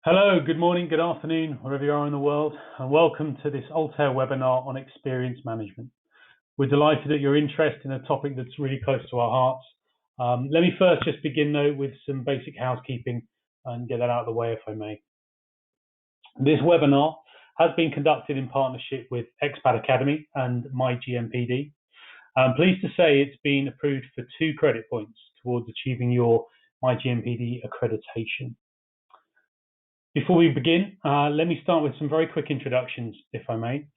Hello, good morning, good afternoon, wherever you are in the world, and welcome to this Altair webinar on experience management. We're delighted that you're interested in a topic that's really close to our hearts. Let me first just begin though with some basic housekeeping and get that out of the way if I may. This webinar has been conducted in partnership with Expat Academy and myGMPD. I'm pleased to say it's been approved for 2 credit points towards achieving your myGMPD accreditation. Before we begin, let me start with some very quick introductions, if I may.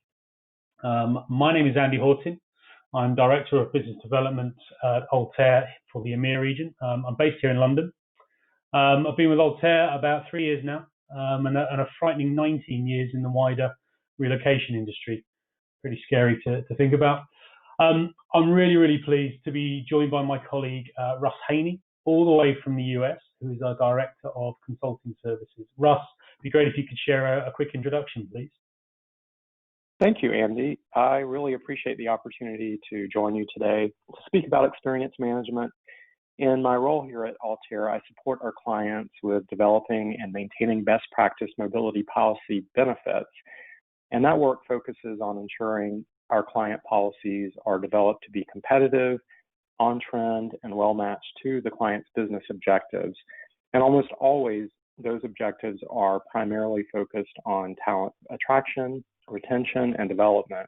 My name is Andy Hawtin. I'm Director of Business Development at Altair for the EMEA region. I'm based here in London. I've been with Altair about 3 years now, and a frightening 19 years in the wider relocation industry. Pretty scary to think about. I'm really pleased to be joined by my colleague, Russ Haynie, all the way from the US, who is our Director of Consulting Services. Russ, it'd be great if you could share a quick introduction, please. Thank you, Andy. I really appreciate the opportunity to join you today to speak about experience management. In my role here at Altair, I support our clients with developing and maintaining best practice mobility policy benefits. And that work focuses on ensuring our client policies are developed to be competitive, on trend, and well matched to the client's business objectives. And almost always, those objectives are primarily focused on talent attraction, retention, and development.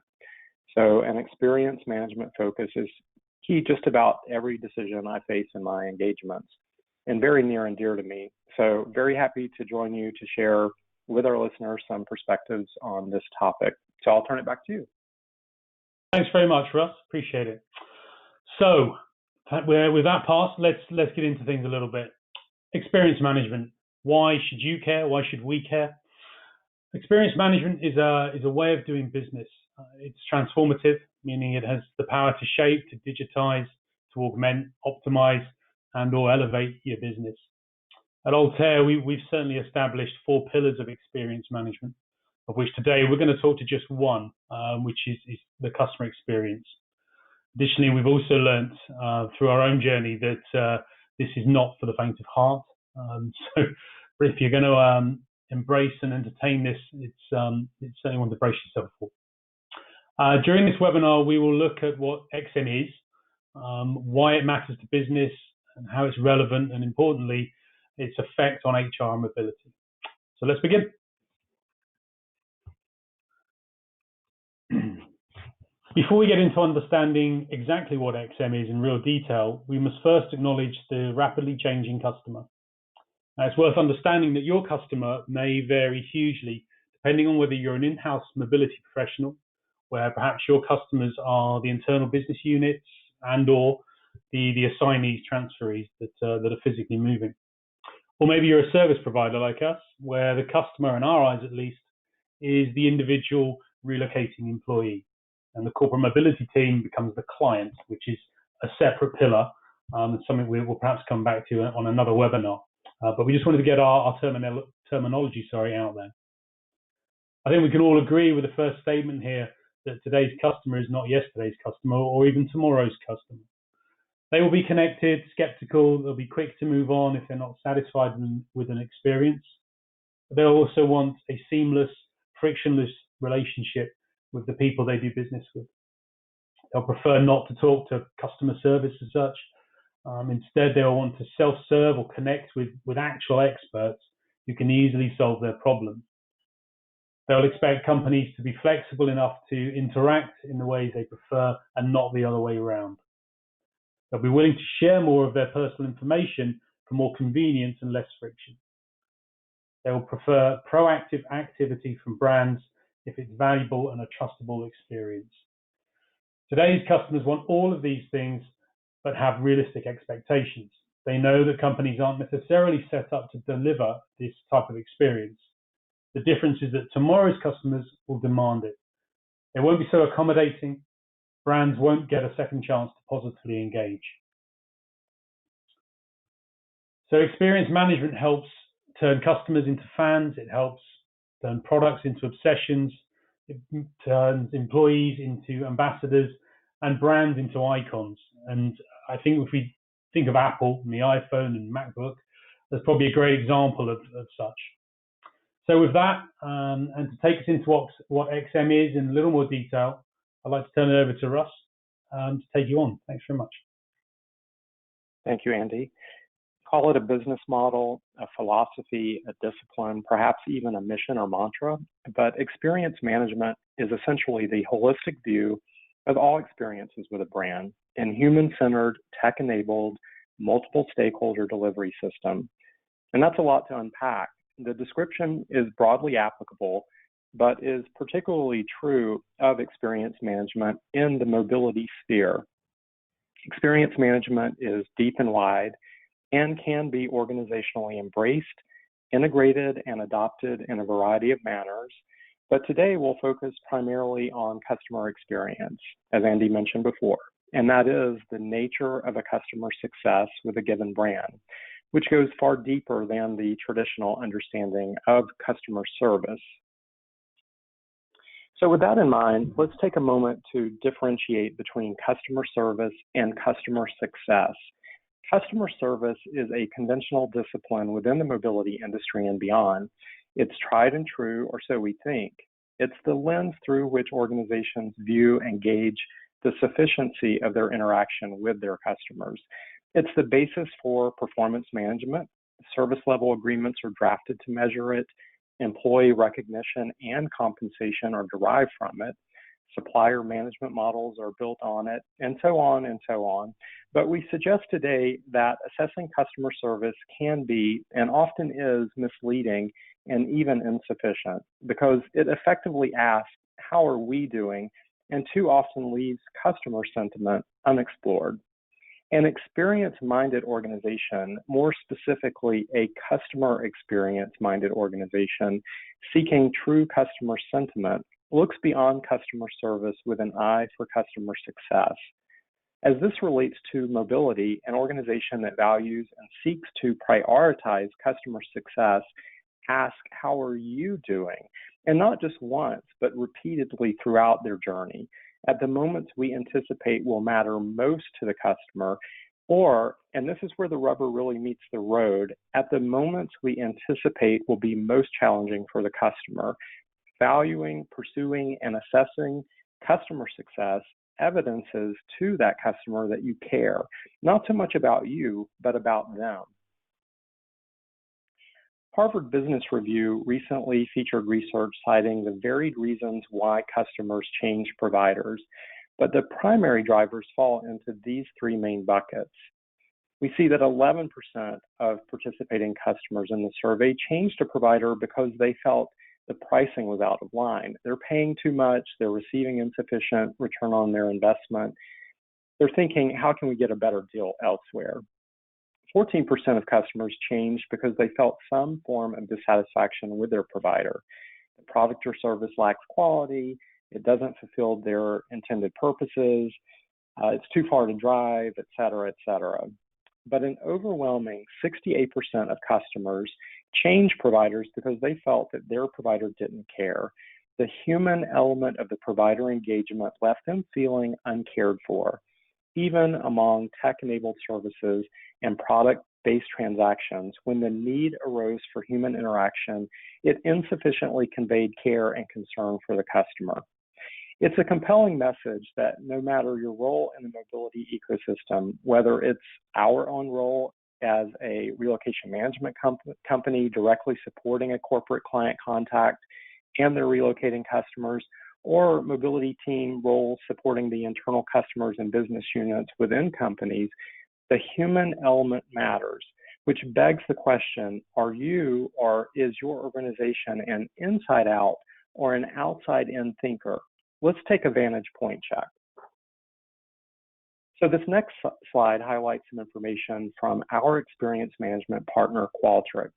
So an experience management focus is key just about every decision I face in my engagements, and very near and dear to me. So very happy to join you to share with our listeners some perspectives on this topic. So I'll turn it back to you. Thanks very much, Russ. Appreciate it. So, with that passed, let's get into things a little bit. Experience management. Why should you care? Why should we care? Experience management is a way of doing business. It's transformative, meaning it has the power to shape, to digitize, to augment, optimize, and/or elevate your business. At Altair, we've certainly established 4 pillars of experience management, of which today we're going to talk to just one, which is the customer experience. Additionally, we've also learnt through our own journey that this is not for the faint of heart. So if you're going to embrace and entertain this, it's certainly one to brace yourself for. During this webinar, we will look at what XM is, why it matters to business, and how it's relevant, and importantly, its effect on HR and mobility. So let's begin. Before we get into understanding exactly what XM is in real detail, we must first acknowledge the rapidly changing customer. Now, it's worth understanding that your customer may vary hugely depending on whether you're an in-house mobility professional, where perhaps your customers are the internal business units and/or the assignees, transferees that are physically moving. Or maybe you're a service provider like us, where the customer, in our eyes at least, is the individual relocating employee. And the corporate mobility team becomes the client, which is a separate pillar, something we will perhaps come back to on another webinar. But we just wanted to get our terminology out there. I think we can all agree with the first statement here that today's customer is not yesterday's customer or even tomorrow's customer. They will be connected, skeptical, they'll be quick to move on if they're not satisfied with an experience. But they'll also want a seamless, frictionless relationship with the people they do business with. They'll prefer not to talk to customer service as such. Instead, they'll want to self-serve or connect with actual experts who can easily solve their problems. They'll expect companies to be flexible enough to interact in the ways they prefer and not the other way around. They'll be willing to share more of their personal information for more convenience and less friction. They will prefer proactive activity from brands if it's valuable and a trustable experience. Today's customers want all of these things, but have realistic expectations. They know that companies aren't necessarily set up to deliver this type of experience. The difference is that tomorrow's customers will demand it. They won't be so accommodating. Brands won't get a second chance to positively engage. So experience management helps turn customers into fans. It helps turn products into obsessions. It turns employees into ambassadors and brands into icons. And I think if we think of Apple and the iPhone and MacBook, that's probably a great example of such. So with that, and to take us into what XM is in a little more detail, I'd like to turn it over to Russ to take you on. Thanks very much. Thank you, Andy. Call it a business model, a philosophy, a discipline, perhaps even a mission or mantra, but experience management is essentially the holistic view of all experiences with a brand in human-centered, tech-enabled, multiple stakeholder delivery system. And that's a lot to unpack. The description is broadly applicable, but is particularly true of experience management in the mobility sphere. Experience management is deep and wide and can be organizationally embraced, integrated, and adopted in a variety of manners. But today we'll focus primarily on customer experience, as Andy mentioned before, and that is the nature of a customer success with a given brand, which goes far deeper than the traditional understanding of customer service. So with that in mind, let's take a moment to differentiate between customer service and customer success. Customer service is a conventional discipline within the mobility industry and beyond. It's tried and true, or so we think. It's the lens through which organizations view and gauge the sufficiency of their interaction with their customers. It's the basis for performance management. Service level agreements are drafted to measure it. Employee recognition and compensation are derived from it. Supplier management models are built on it, and so on and so on. But we suggest today that assessing customer service can be, and often is, misleading and even insufficient, because it effectively asks, how are we doing? And too often leaves customer sentiment unexplored. An experience-minded organization, more specifically a customer experience-minded organization, seeking true customer sentiment, looks beyond customer service with an eye for customer success. As this relates to mobility, an organization that values and seeks to prioritize customer success asks, how are you doing? And not just once, but repeatedly throughout their journey, at the moments we anticipate will matter most to the customer, or, and this is where the rubber really meets the road, at the moments we anticipate will be most challenging for the customer. Valuing, pursuing, and assessing customer success evidences to that customer that you care, not so much about you, but about them. Harvard Business Review recently featured research citing the varied reasons why customers change providers, but the primary drivers fall into these three main buckets. We see that 11% of participating customers in the survey changed a provider because they felt the pricing was out of line. They're paying too much, they're receiving insufficient return on their investment. They're thinking, how can we get a better deal elsewhere? 14% of customers changed because they felt some form of dissatisfaction with their provider. The product or service lacks quality, it doesn't fulfill their intended purposes, it's too far to drive, et cetera, et cetera. But an overwhelming 68% of customers changed providers because they felt that their provider didn't care. The human element of the provider engagement left them feeling uncared for. Even among tech-enabled services and product-based transactions, when the need arose for human interaction, it insufficiently conveyed care and concern for the customer. It's a compelling message that no matter your role in the mobility ecosystem, whether it's our own role as a relocation management company directly supporting a corporate client contact and their relocating customers, or mobility team roles supporting the internal customers and business units within companies, the human element matters, which begs the question, are you or is your organization an inside out or an outside in thinker? Let's take a vantage point check. So this next slide highlights some information from our experience management partner, Qualtrics,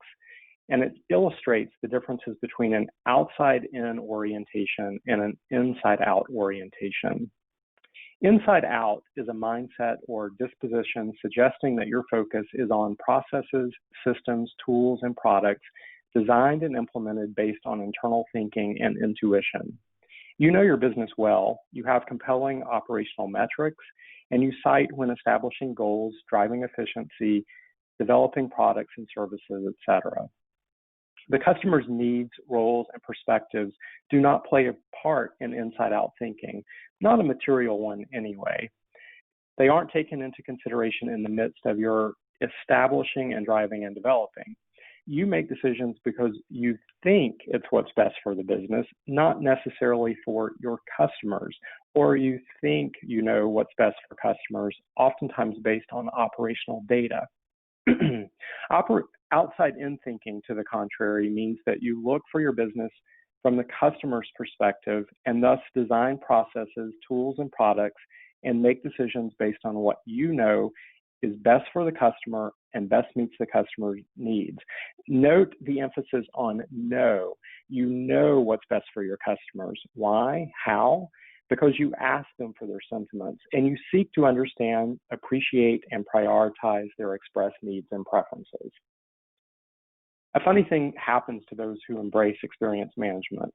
and it illustrates the differences between an outside-in orientation and an inside-out orientation. Inside out is a mindset or disposition suggesting that your focus is on processes, systems, tools, and products designed and implemented based on internal thinking and intuition. You know your business well, you have compelling operational metrics, and you cite when establishing goals, driving efficiency, developing products and services, etc. The customer's needs, roles, and perspectives do not play a part in inside-out thinking, not a material one anyway. They aren't taken into consideration in the midst of your establishing and driving and developing. You make decisions because you think it's what's best for the business, not necessarily for your customers, or you think you know what's best for customers, oftentimes based on operational data. Outside-in thinking, to the contrary, means that you look for your business from the customer's perspective and thus design processes, tools, and products and make decisions based on what you know is best for the customer and best meets the customer's needs. Note the emphasis on know. You know what's best for your customers. Why? How? Because you ask them for their sentiments and you seek to understand, appreciate, and prioritize their expressed needs and preferences. A funny thing happens to those who embrace experience management.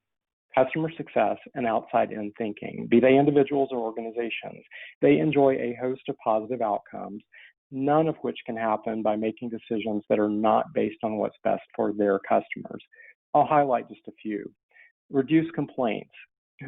Customer success and outside-in thinking, be they individuals or organizations, they enjoy a host of positive outcomes, none of which can happen by making decisions that are not based on what's best for their customers. I'll highlight just a few. Reduce complaints.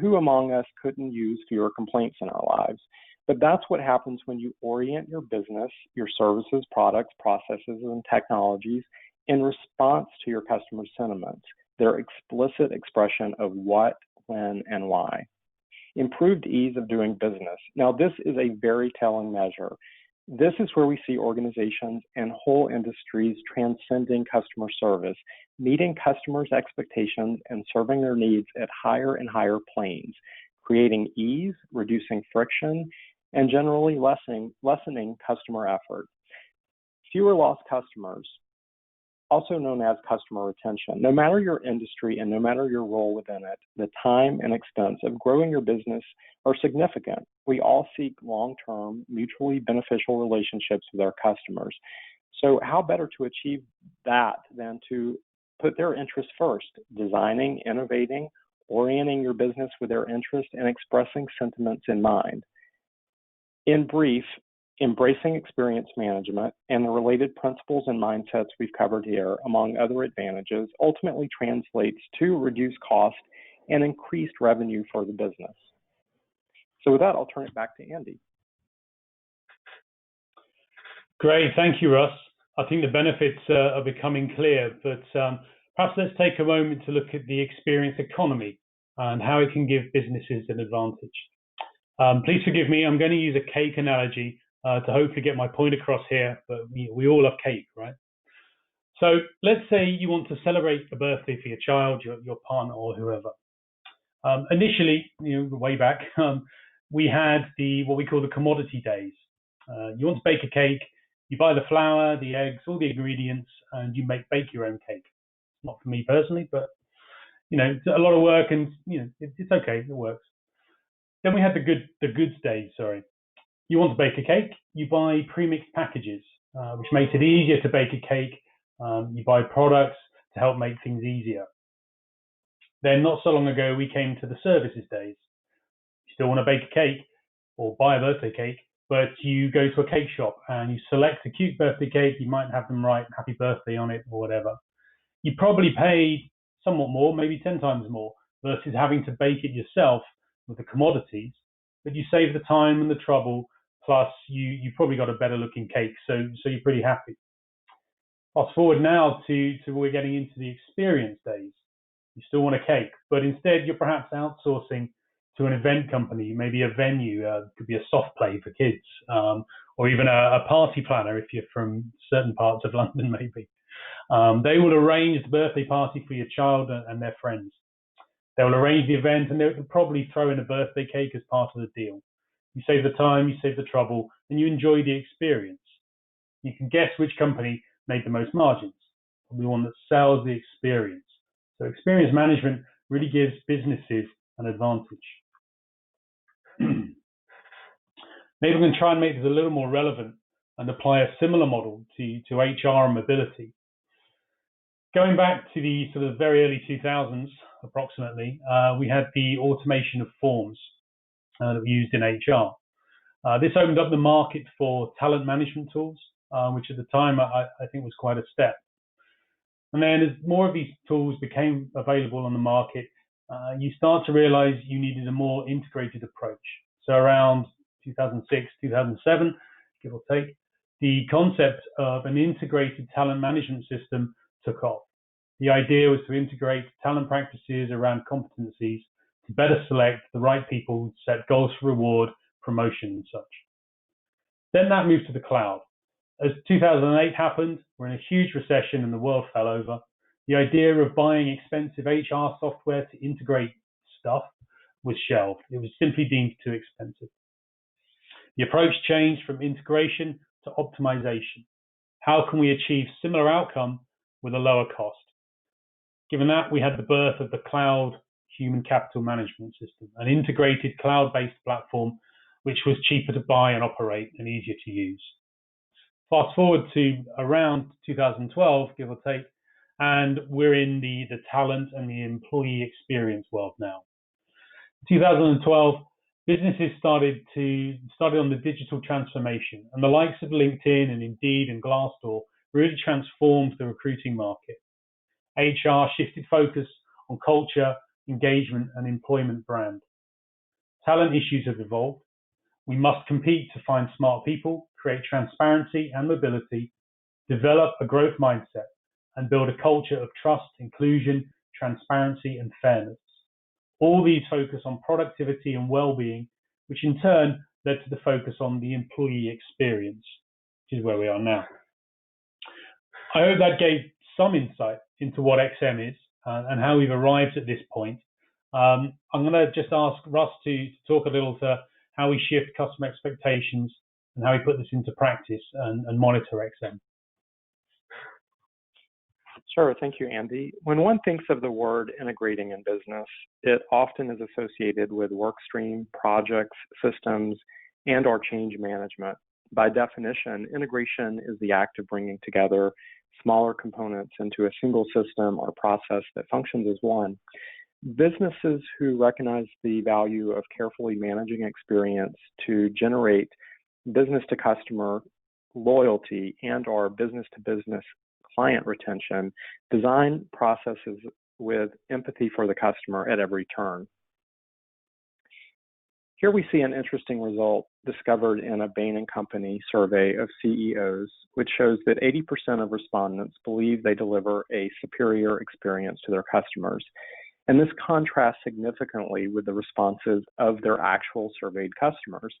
Who among us couldn't use fewer complaints in our lives? But that's what happens when you orient your business, your services, products, processes, and technologies in response to your customers' sentiments, their explicit expression of what, when, and why. Improved ease of doing business. Now, this is a very telling measure. This is where we see organizations and whole industries transcending customer service, meeting customers' expectations and serving their needs at higher and higher planes, creating ease, reducing friction, and generally lessening customer effort. Fewer lost customers, also known as customer retention. No matter your industry and no matter your role within it, the time and expense of growing your business are significant. We all seek long-term, mutually beneficial relationships with our customers. So how better to achieve that than to put their interests first, designing, innovating, orienting your business with their interests, and expressing sentiments in mind. In brief, embracing experience management and the related principles and mindsets we've covered here, among other advantages, ultimately translates to reduced cost and increased revenue for the business. So with that, I'll turn it back to Andy. Great, thank you, Russ. I think the benefits are becoming clear, but perhaps let's take a moment to look at the experience economy and how it can give businesses an advantage. Please forgive me, I'm going to use a cake analogy to hopefully get my point across here, but we all love cake, right? So let's say you want to celebrate a birthday for your child, your partner, or whoever. Initially, way back, we had what we call the commodity days. You want to bake a cake, you buy the flour, the eggs, all the ingredients, and you bake your own cake. Not for me personally, but it's a lot of work, and it's okay, it works. Then we had the goods days. Sorry. You want to bake a cake, you buy pre-mixed packages, which makes it easier to bake a cake. You buy products to help make things easier. Then not so long ago, we came to the services days. You still want to bake a cake or buy a birthday cake, but you go to a cake shop and you select a cute birthday cake. You might have them write happy birthday on it or whatever. You probably paid somewhat more, maybe 10 times more, versus having to bake it yourself with the commodities, but you save the time and the trouble. Plus, you probably got a better looking cake, so you're pretty happy. Fast forward now to we're getting into the experience days. You still want a cake, but instead you're perhaps outsourcing to an event company, maybe a venue, could be a soft play for kids, or even a party planner if you're from certain parts of London, maybe. They will arrange the birthday party for your child and their friends. They will arrange the event, and they'll probably throw in a birthday cake as part of the deal. You save the time, you save the trouble, and you enjoy the experience. You can guess which company made the most margins, probably one that sells the experience. So experience management really gives businesses an advantage. Maybe we can try and make this a little more relevant and apply a similar model to HR and mobility. Going back to the sort of very early 2000s, approximately, we had the automation of forms that we used in HR. This opened up the market for talent management tools, which at the time I think was quite a step. And then as more of these tools became available on the market, you start to realize you needed a more integrated approach. So around 2006, 2007, give or take, the concept of an integrated talent management system took off. The idea was to integrate talent practices around competencies to better select the right people, set goals for reward, promotion, and such. Then that moved to the cloud. As 2008 happened, we're in a huge recession and the world fell over. The idea of buying expensive HR software to integrate stuff was shelved. It was simply deemed too expensive. The approach changed from integration to optimization. How can we achieve similar outcome with a lower cost? Given that, we had the birth of the cloud human capital management system, an integrated cloud-based platform which was cheaper to buy and operate and easier to use. Fast forward to around 2012, give or take, and we're in the talent and the employee experience world now. 2012, businesses started on the digital transformation, and the likes of LinkedIn and Indeed and Glassdoor really transformed the recruiting market. HR shifted focus on culture, engagement, and employment brand. Talent issues have evolved. We must compete to find smart people, create transparency and mobility, develop a growth mindset, and build a culture of trust, inclusion, transparency, and fairness. All these focus on productivity and well-being, which in turn led to the focus on the employee experience, which is where we are now. I hope that gave some insight into what XM is and how we've arrived at this point. I'm going to just ask Russ to talk a little to how we shift customer expectations and how we put this into practice and monitor XM. Sure, thank you, Andy. When one thinks of the word integrating in business, it often is associated with workstream, projects, systems, and/or change management. By definition, integration is the act of bringing together smaller components into a single system or process that functions as one. Businesses who recognize the value of carefully managing experience to generate business-to-customer loyalty and/or business-to-business client retention design processes with empathy for the customer at every turn. Here we see an interesting result discovered in a Bain & Company survey of CEOs, which shows that 80% of respondents believe they deliver a superior experience to their customers. And this contrasts significantly with the responses of their actual surveyed customers.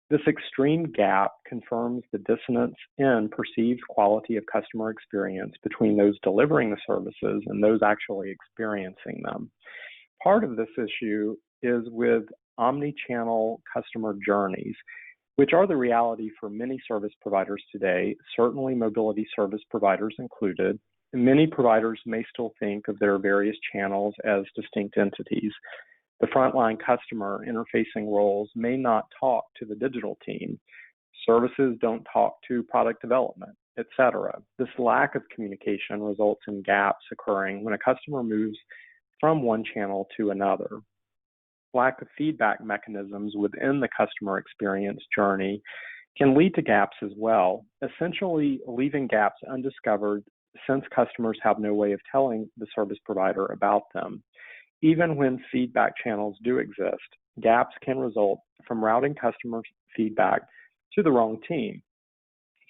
This extreme gap confirms the dissonance in perceived quality of customer experience between those delivering the services and those actually experiencing them. Part of this issue is with omni-channel customer journeys, which are the reality for many service providers today, certainly mobility service providers included. Many providers may still think of their various channels as distinct entities. The frontline customer interfacing roles may not talk to the digital team. Services don't talk to product development, etc. This lack of communication results in gaps occurring when a customer moves from one channel to another. Lack of feedback mechanisms within the customer experience journey can lead to gaps as well, essentially leaving gaps undiscovered since customers have no way of telling the service provider about them. Even when feedback channels do exist, gaps can result from routing customer feedback to the wrong team.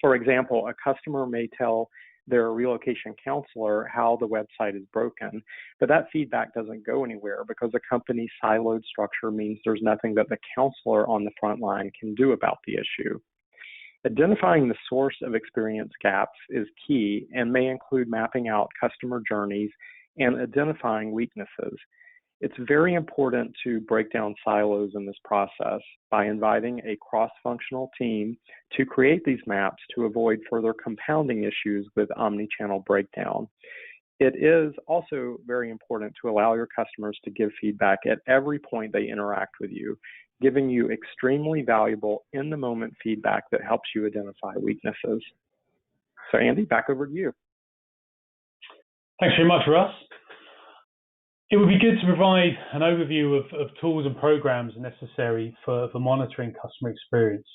For example, a customer may tell their relocation counselor how the website is broken, but that feedback doesn't go anywhere because a company's siloed structure means there's nothing that the counselor on the front line can do about the issue. Identifying the source of experience gaps is key and may include mapping out customer journeys and identifying weaknesses. It's very important to break down silos in this process by inviting a cross-functional team to create these maps to avoid further compounding issues with omni-channel breakdown. It is also very important to allow your customers to give feedback at every point they interact with you, giving you extremely valuable in-the-moment feedback that helps you identify weaknesses. So Andy, back over to you. Thanks very much, Russ. It would be good to provide an overview of tools and programs necessary for monitoring customer experience.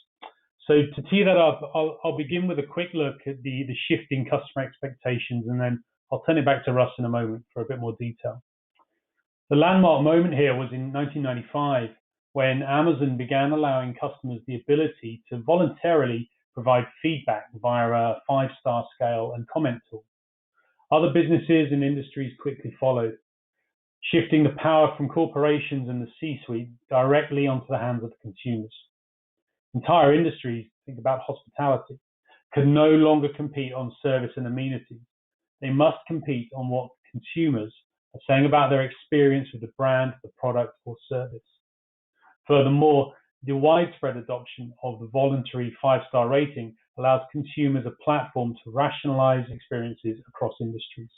So to tee that up, I'll begin with a quick look at the shifting customer expectations, and then I'll turn it back to Russ in a moment for a bit more detail. The landmark moment here was in 1995, when Amazon began allowing customers the ability to voluntarily provide feedback via a 5-star scale and comment tool. Other businesses and industries quickly followed, shifting the power from corporations and the C-suite directly onto the hands of the consumers. Entire industries, think about hospitality, could no longer compete on service and amenities. They must compete on what consumers are saying about their experience with the brand, the product, or service. Furthermore, the widespread adoption of the voluntary 5-star rating allows consumers a platform to rationalize experiences across industries.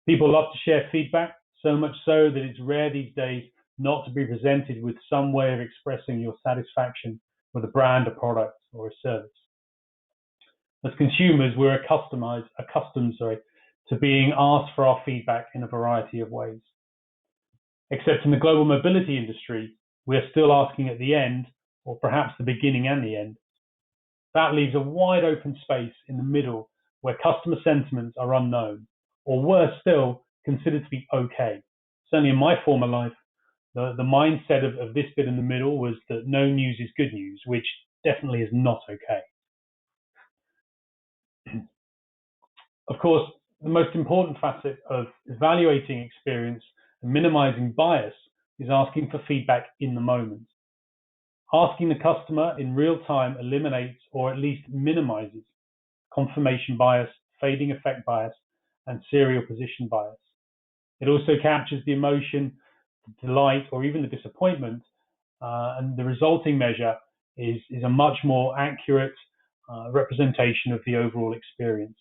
People love to share feedback, so much so that it's rare these days not to be presented with some way of expressing your satisfaction with a brand, a product, or a service. As consumers, we're accustomed to being asked for our feedback in a variety of ways. Except in the global mobility industry, we are still asking at the end, or perhaps the beginning and the end. That leaves a wide open space in the middle where customer sentiments are unknown, or worse still, considered to be okay. Certainly in my former life, the mindset of this bit in the middle was that no news is good news, which definitely is not okay. Of course, the most important facet of evaluating experience and minimizing bias is asking for feedback in the moment. Asking the customer in real time eliminates or at least minimizes confirmation bias, fading effect bias, and serial position bias. It also captures the emotion, the delight, or even the disappointment, and the resulting measure is a much more accurate representation of the overall experience.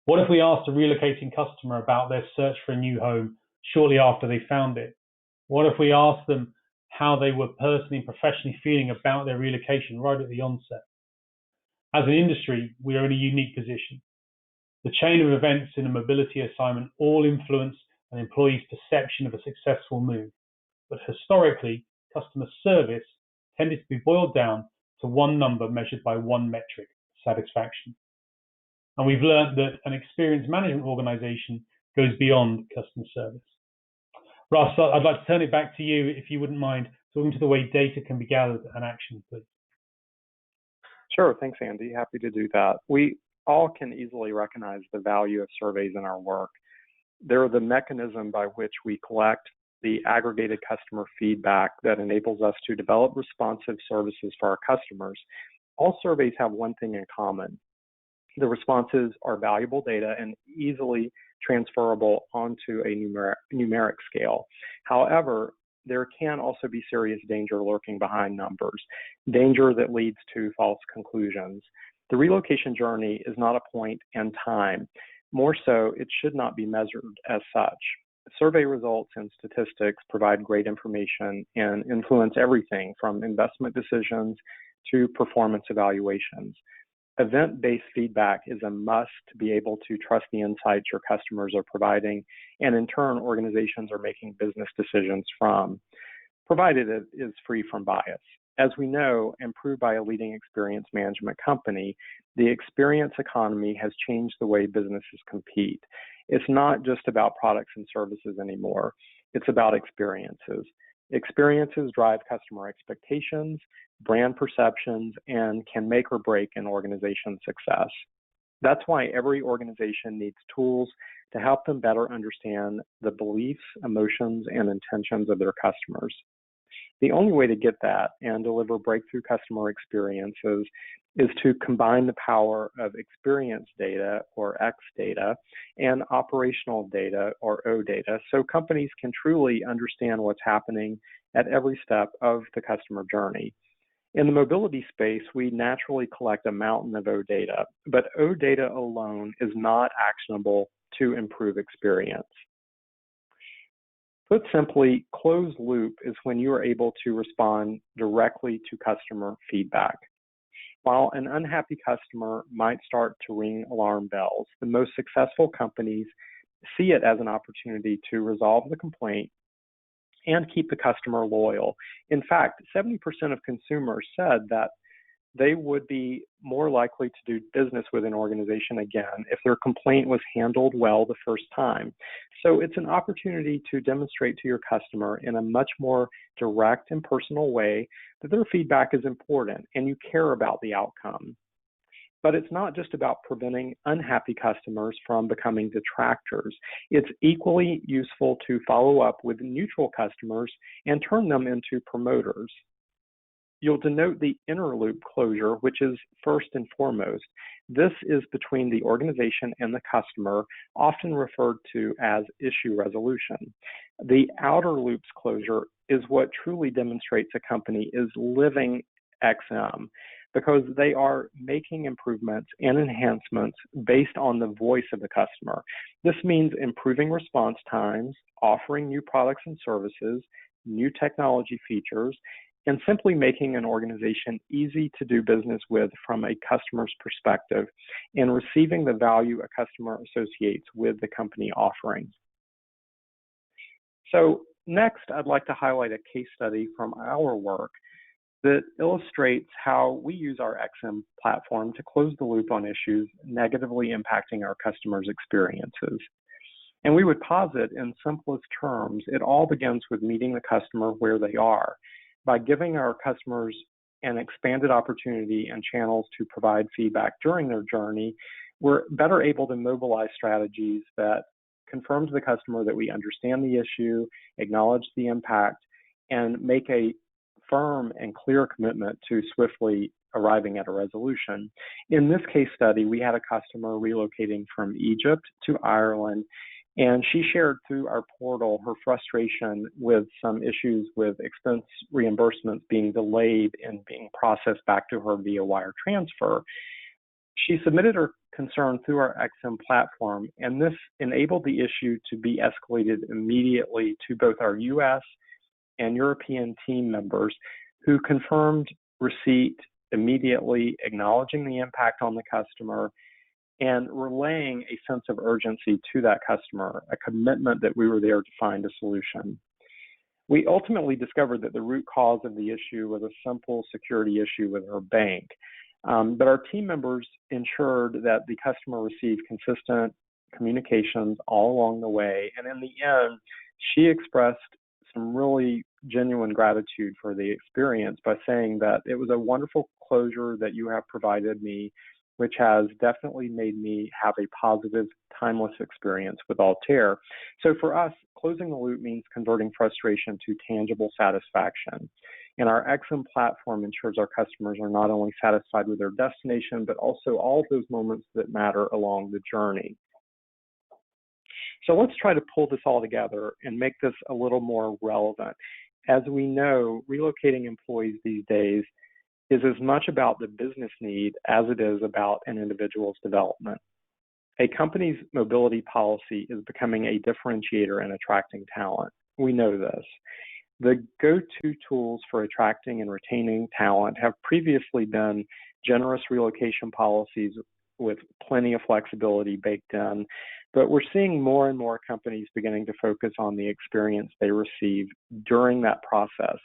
What if we asked a relocating customer about their search for a new home shortly after they found it? What if we asked them how they were personally and professionally feeling about their relocation right at the onset? As an industry, we are in a unique position. The chain of events in a mobility assignment all influence an employee's perception of a successful move. But historically, customer service tended to be boiled down to one number measured by one metric, satisfaction. And we've learned that an experience management organization goes beyond customer service. Russ, I'd like to turn it back to you, if you wouldn't mind, talking to the way data can be gathered and actioned, please. Sure, thanks, Andy. Happy to do that. We all can easily recognize the value of surveys in our work. They're the mechanism by which we collect the aggregated customer feedback that enables us to develop responsive services for our customers. All surveys have one thing in common. The responses are valuable data and easily transferable onto a numeric scale. However, there can also be serious danger lurking behind numbers, danger that leads to false conclusions. The relocation journey is not a point in time. More so, it should not be measured as such. Survey results and statistics provide great information and influence everything from investment decisions to performance evaluations. Event-based feedback is a must to be able to trust the insights your customers are providing, and in turn, organizations are making business decisions from, provided it is free from bias. As we know, improved by a leading experience management company, the experience economy has changed the way businesses compete. It's not just about products and services anymore. It's about experiences. Experiences drive customer expectations, brand perceptions, and can make or break an organization's success. That's why every organization needs tools to help them better understand the beliefs, emotions, and intentions of their customers. The only way to get that and deliver breakthrough customer experiences is to combine the power of experience data, or X data, and operational data, or O data, so companies can truly understand what's happening at every step of the customer journey. In the mobility space, we naturally collect a mountain of O data, but O data alone is not actionable to improve experience. Put simply, closed loop is when you are able to respond directly to customer feedback. While an unhappy customer might start to ring alarm bells, the most successful companies see it as an opportunity to resolve the complaint and keep the customer loyal. In fact, 70% of consumers said that they would be more likely to do business with an organization again if their complaint was handled well the first time. So it's an opportunity to demonstrate to your customer in a much more direct and personal way that their feedback is important and you care about the outcome. But it's not just about preventing unhappy customers from becoming detractors. It's equally useful to follow up with neutral customers and turn them into promoters. You'll denote the inner loop closure, which is first and foremost. This is between the organization and the customer, often referred to as issue resolution. The outer loops closure is what truly demonstrates a company is living XM, because they are making improvements and enhancements based on the voice of the customer. This means improving response times, offering new products and services, new technology features, and simply making an organization easy to do business with from a customer's perspective and receiving the value a customer associates with the company offering. So next, I'd like to highlight a case study from our work that illustrates how we use our XM platform to close the loop on issues negatively impacting our customers' experiences. And we would posit in simplest terms, it all begins with meeting the customer where they are. By giving our customers an expanded opportunity and channels to provide feedback during their journey, we're better able to mobilize strategies that confirm to the customer that we understand the issue, acknowledge the impact, and make a firm and clear commitment to swiftly arriving at a resolution. In this case study, we had a customer relocating from Egypt to Ireland, and she shared through our portal her frustration with some issues with expense reimbursements being delayed and being processed back to her via wire transfer. She submitted her concern through our XM platform, and this enabled the issue to be escalated immediately to both our US and European team members, who confirmed receipt immediately, acknowledging the impact on the customer and relaying a sense of urgency to that customer, a commitment that we were there to find a solution. We ultimately discovered that the root cause of the issue was a simple security issue with her bank. But our team members ensured that the customer received consistent communications all along the way. And in the end, she expressed some really genuine gratitude for the experience by saying that it was a wonderful closure that you have provided me, which has definitely made me have a positive, timeless experience with Altair. So for us, closing the loop means converting frustration to tangible satisfaction. And our XM platform ensures our customers are not only satisfied with their destination, but also all of those moments that matter along the journey. So let's try to pull this all together and make this a little more relevant. As we know, relocating employees these days is as much about the business need as it is about an individual's development. A company's mobility policy is becoming a differentiator in attracting talent. We know this. The go-to tools for attracting and retaining talent have previously been generous relocation policies with plenty of flexibility baked in, but we're seeing more and more companies beginning to focus on the experience they receive during that process,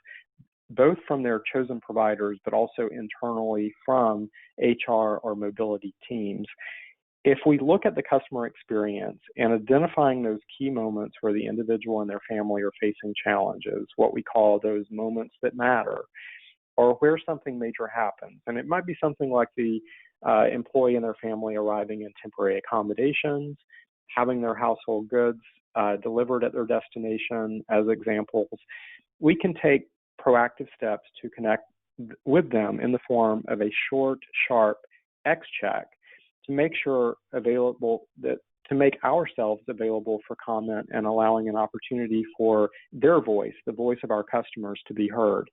both from their chosen providers, but also internally from HR or mobility teams. If we look at the customer experience and identifying those key moments where the individual and their family are facing challenges, what we call those moments that matter, or where something major happens, and it might be something like the employee and their family arriving in temporary accommodations, having their household goods delivered at their destination as examples, we can take proactive steps to connect with them in the form of a short, sharp X-check to make ourselves available for comment and allowing an opportunity for their voice, the voice of our customers, to be heard.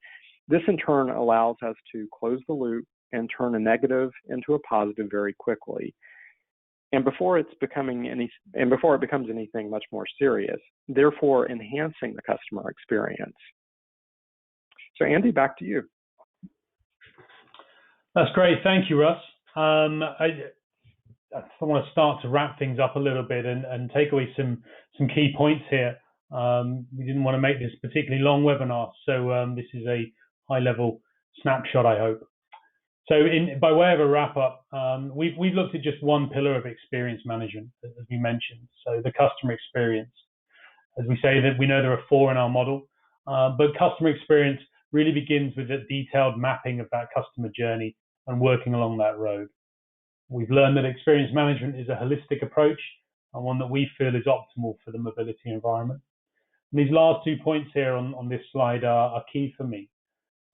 This in turn allows us to close the loop and turn a negative into a positive very quickly. And before it becomes anything much more serious, therefore enhancing the customer experience. So Andy, back to you. That's great. Thank you, Russ. I want to start to wrap things up a little bit and take away some key points here. We didn't want to make this a particularly long webinar, so this is a high-level snapshot, I hope. So by way of a wrap up, we've looked at just one pillar of experience management, as we mentioned, so the customer experience. As we say that we know there are 4 in our model, but customer experience really begins with a detailed mapping of that customer journey and working along that road. We've learned that experience management is a holistic approach and one that we feel is optimal for the mobility environment. And these last 2 points here on this slide are key for me.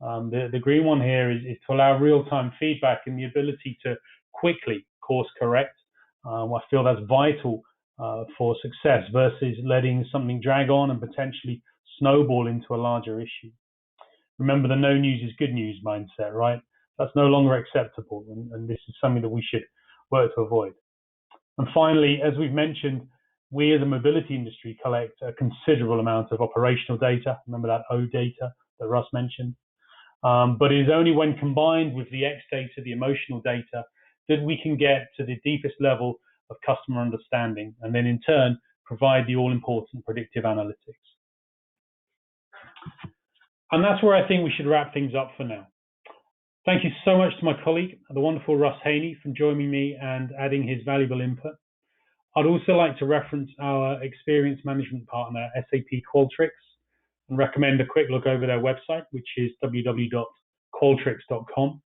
The green one here is to allow real-time feedback and the ability to quickly course correct. I feel that's vital for success versus letting something drag on and potentially snowball into a larger issue. Remember, the no news is good news mindset, right? That's no longer acceptable, and this is something that we should work to avoid. And finally, as we've mentioned, we as a mobility industry collect a considerable amount of operational data. Remember that O data that Russ mentioned? But it is only when combined with the X data, the emotional data, that we can get to the deepest level of customer understanding and then in turn provide the all-important predictive analytics. And that's where I think we should wrap things up for now. Thank you so much to my colleague, the wonderful Russ Haynie, for joining me and adding his valuable input. I'd also like to reference our experience management partner, SAP Qualtrics, and recommend a quick look over their website, which is www.qualtrics.com.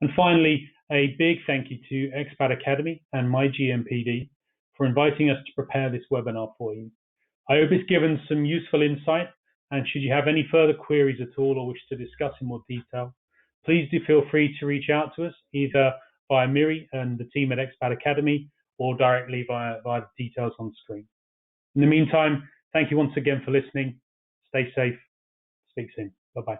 And finally, a big thank you to Expat Academy and myGMPD for inviting us to prepare this webinar for you. I hope it's given some useful insight, and should you have any further queries at all or wish to discuss in more detail, please do feel free to reach out to us either via Miri and the team at Expat Academy or directly via the details on screen. In the meantime, thank you once again for listening. Stay safe. Speak soon. Bye-bye.